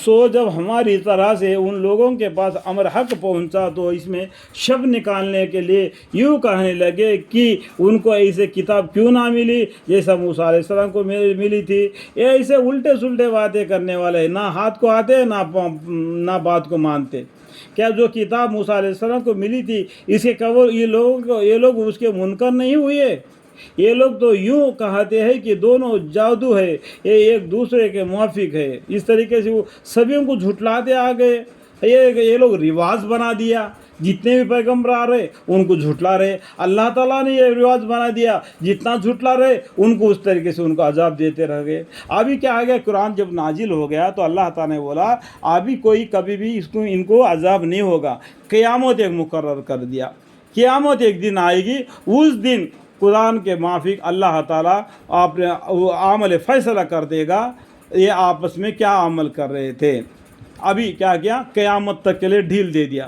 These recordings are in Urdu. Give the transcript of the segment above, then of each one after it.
سو جب ہماری طرح سے ان لوگوں کے پاس امر حق پہنچا تو اس میں شب نکالنے کے لیے یوں کہنے لگے کہ ان کو ایسے کتاب کیوں نہ ملی جیسا موسیٰ علیہ السلام کو ملی تھی. یہ ایسے الٹے سلٹے باتیں کرنے والے نہ ہاتھ کو آتے نہ بات کو مانتے. کیا جو کتاب موسیٰ علیہ السلام کو ملی تھی اس کے قبل یہ لوگ اس کے منکر نہیں ہوئے؟ یہ لوگ تو یوں کہتے ہیں کہ دونوں جادو ہے، یہ ایک دوسرے کے موافق ہے. اس طریقے سے وہ سبھیوں کو جھٹلاتے آ گئے. یہ لوگ رواج بنا دیا، جتنے بھی پیغمبر آ رہے ان کو جھٹلا رہے. اللہ تعالیٰ نے یہ رواج بنا دیا، جتنا جھٹلا رہے ان کو اس طریقے سے ان کو عذاب دیتے رہ گئے. ابھی کیا آ گیا، قرآن جب نازل ہو گیا تو اللہ تعالیٰ نے بولا ابھی کبھی بھی ان کو عذاب نہیں ہوگا. قیامت ایک مقرر کر دیا، قیامت ایک دن آئے گی. اس دن قرآن کے موافق اللہ تعالیٰ آپ نے عمل فیصلہ کر دے گا یہ آپس میں کیا عمل کر رہے تھے. ابھی کیا قیامت تک کے لیے ڈھیل دے دیا.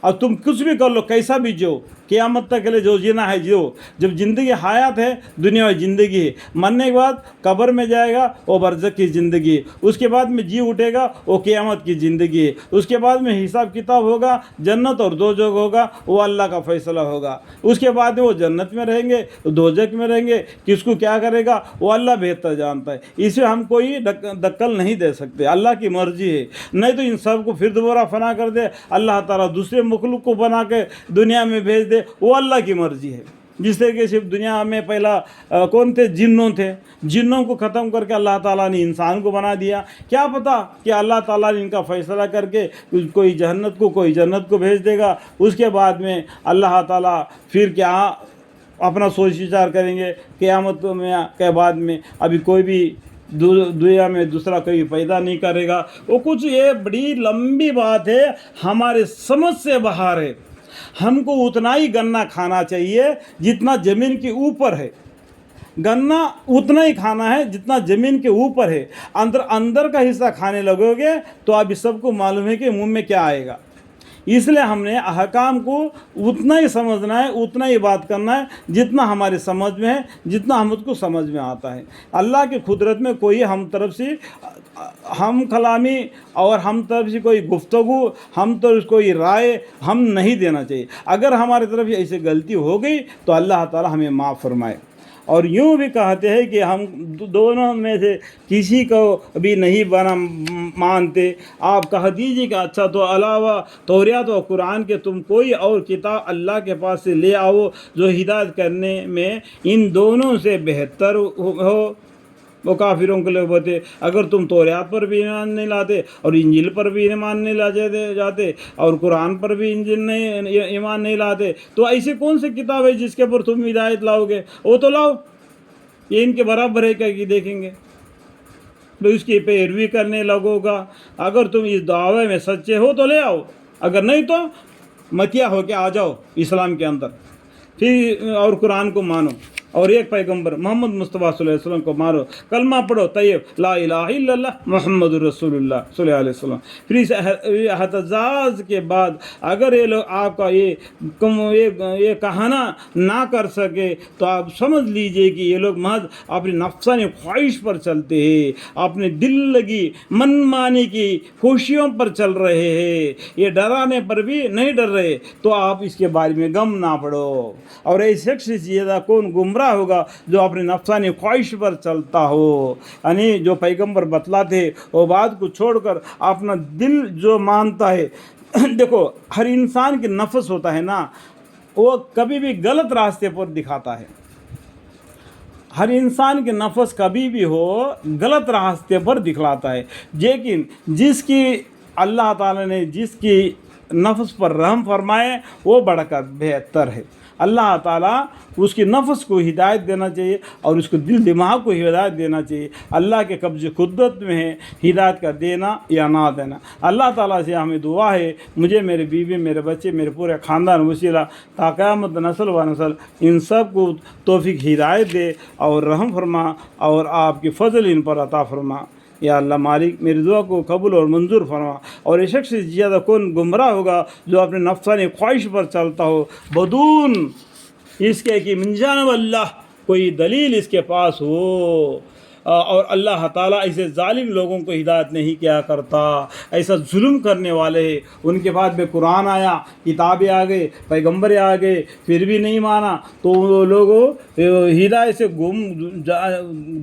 اب تم کچھ بھی کر لو، کیسا بھی جو قیامت تک کے لیے جو جینا ہے جو. جب زندگی حیات ہے، دنیا میں زندگی ہے، مرنے کے بعد قبر میں جائے گا وہ برزخ کی زندگی ہے. اس کے بعد میں جی اٹھے گا وہ قیامت کی زندگی ہے. اس کے بعد میں حساب کتاب ہوگا، جنت اور دوزخ ہوگا، وہ اللہ کا فیصلہ ہوگا. اس کے بعد میں وہ جنت میں رہیں گے، دوزخ میں رہیں گے. کس کو کیا کرے گا وہ اللہ بہتر جانتا ہے. اس میں ہم کوئی دخل نہیں دے سکتے، اللہ کی مرضی ہے. نہیں تو ان سب کو پھر دوبارہ فنا کر دے اللہ تعالیٰ، دوسرے مخلوق کو بنا کے دنیا میں بھیج دے، وہ اللہ کی مرضی ہے. جس طریقے سے دنیا میں پہلا کون تھے؟ جنوں تھے. جنوں کو ختم کر کے اللہ تعالیٰ نے انسان کو بنا دیا. کیا پتہ کہ اللہ تعالیٰ نے ان کا فیصلہ کر کے کوئی جنت کو بھیج دے گا. اس کے بعد میں اللہ تعالیٰ پھر کیا اپنا سوچ وچار کریں گے. قیامت میں کے بعد میں ابھی کوئی بھی دنیا میں دوسرا کوئی پیدا نہیں کرے گا. وہ کچھ یہ بڑی لمبی بات ہے، ہمارے سمجھ سے باہر ہے. ہم کو اتنا ہی گنا کھانا چاہیے جتنا زمین کے اوپر ہے. گنا اتنا ہی کھانا ہے جتنا زمین کے اوپر ہے. اندر کا حصہ کھانے لگو گے تو ابھی سب کو معلوم ہے کہ منہ میں کیا آئے گا. اس لیے ہم نے احکام کو اتنا ہی سمجھنا ہے، اتنا ہی بات کرنا ہے جتنا ہمارے سمجھ میں ہے، جتنا ہم کو سمجھ میں آتا ہے. اللہ کی قدرت میں کوئی ہم طرف سے ہم کلامی اور ہم طرف سے کوئی گفتگو، ہم طرف کوئی رائے ہم نہیں دینا چاہیے. اگر ہماری طرف ایسی غلطی ہو گئی تو اللہ تعالی ہمیں معاف فرمائے. اور یوں بھی کہتے ہیں کہ ہم دونوں میں سے کسی کو بھی نہیں مانتے. آپ کہہ دیجیے کہ اچھا تو علاوہ توریات و قرآن کے تم کوئی اور کتاب اللہ کے پاس سے لے آؤ جو ہدایت کرنے میں ان دونوں سے بہتر ہو. وہ کافروں کے لوگ ہوتے اگر تم توریات پر بھی ایمان نہیں لاتے اور انجیل پر بھی ایمان نہیں جاتے اور قرآن پر بھی ایمان نہیں لاتے تو ایسی کون سی کتاب ہے جس کے اوپر تم ہدایت لاؤ گے؟ وہ تو لاؤ، یہ ان کے برابر ہے کہ دیکھیں گے تو اس کی پیروی کرنے لگو گا. اگر تم اس دعوے میں سچے ہو تو لے آؤ، اگر نہیں تو متیا ہو کے آ جاؤ اسلام کے اندر پھر اور قرآن کو مانو اور ایک پیغمبر محمد مصطفیٰ صلی اللہ علیہ وسلم کو مارو. کلمہ پڑھو طیب لا الہ الا اللہ محمد رسول اللہ صلی اللہ علیہ وسلم. پھر اس احتجاج کے بعد اگر یہ لوگ آپ کا یہ کہنا نہ کر سکے تو آپ سمجھ لیجئے کہ یہ لوگ محض اپنی نفسانی خواہش پر چلتے ہیں، اپنے دل لگی من مانی کی خوشیوں پر چل رہے ہیں. یہ ڈرانے پر بھی نہیں ڈر رہے تو آپ اس کے بارے میں غم نہ پڑو. اور ایسے شخص زیادہ کون گمراہ ہوگا جو اپنی نفسانی خواہش پر چلتا ہو. یعنی جو پیغمبر بتلاتے وہ بات کو چھوڑ کر اپنا دل جو مانتا ہے. دیکھو ہر انسان کی نفس ہوتا ہے نا، وہ کبھی بھی غلط راستے پر دکھاتا ہے. ہر انسان کے نفس کبھی بھی ہو غلط راستے پر دکھلاتا ہے. لیکن جس کی اللہ تعالی نے جس کی نفس پر رحم فرمائے وہ بڑھ کر بہتر ہے. اللہ تعالیٰ اس کی نفس کو ہدایت دینا چاہیے اور اس کو دل دماغ کو ہدایت دینا چاہیے. اللہ کے قبض قدرت میں ہے ہدایت کا دینا یا نہ دینا. اللہ تعالیٰ سے ہمیں دعا ہے مجھے، میرے بیوی، میرے بچے، میرے پورے خاندان وسیلہ تا قیامت نسل و نسل ان سب کو توفیق ہدایت دے اور رحم فرما اور آپ کی فضل ان پر عطا فرما. یا اللہ مالک میری دعا کو قبول اور منظور فرما. اور یہ شخص زیادہ کون گمراہ ہوگا جو اپنے نفسانی خواہش پر چلتا ہو بدون اس کے کہ من جانب اللہ کوئی دلیل اس کے پاس ہو. اور اللہ تعالیٰ ایسے ظالم لوگوں کو ہدایت نہیں کیا کرتا، ایسا ظلم کرنے والے ہیں۔ ان کے بعد میں قرآن آیا، کتابیں آ گئے، پیغمبر آ گئے، پھر بھی نہیں مانا تو وہ لوگ ہدایت سے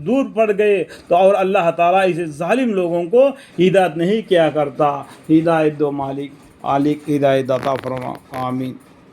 دور پڑ گئے۔ تو اور اللہ تعالیٰ ایسے ظالم لوگوں کو ہدایت نہیں کیا کرتا۔ ہدایت دو مالک، ہدایت عطا فرما، آمین۔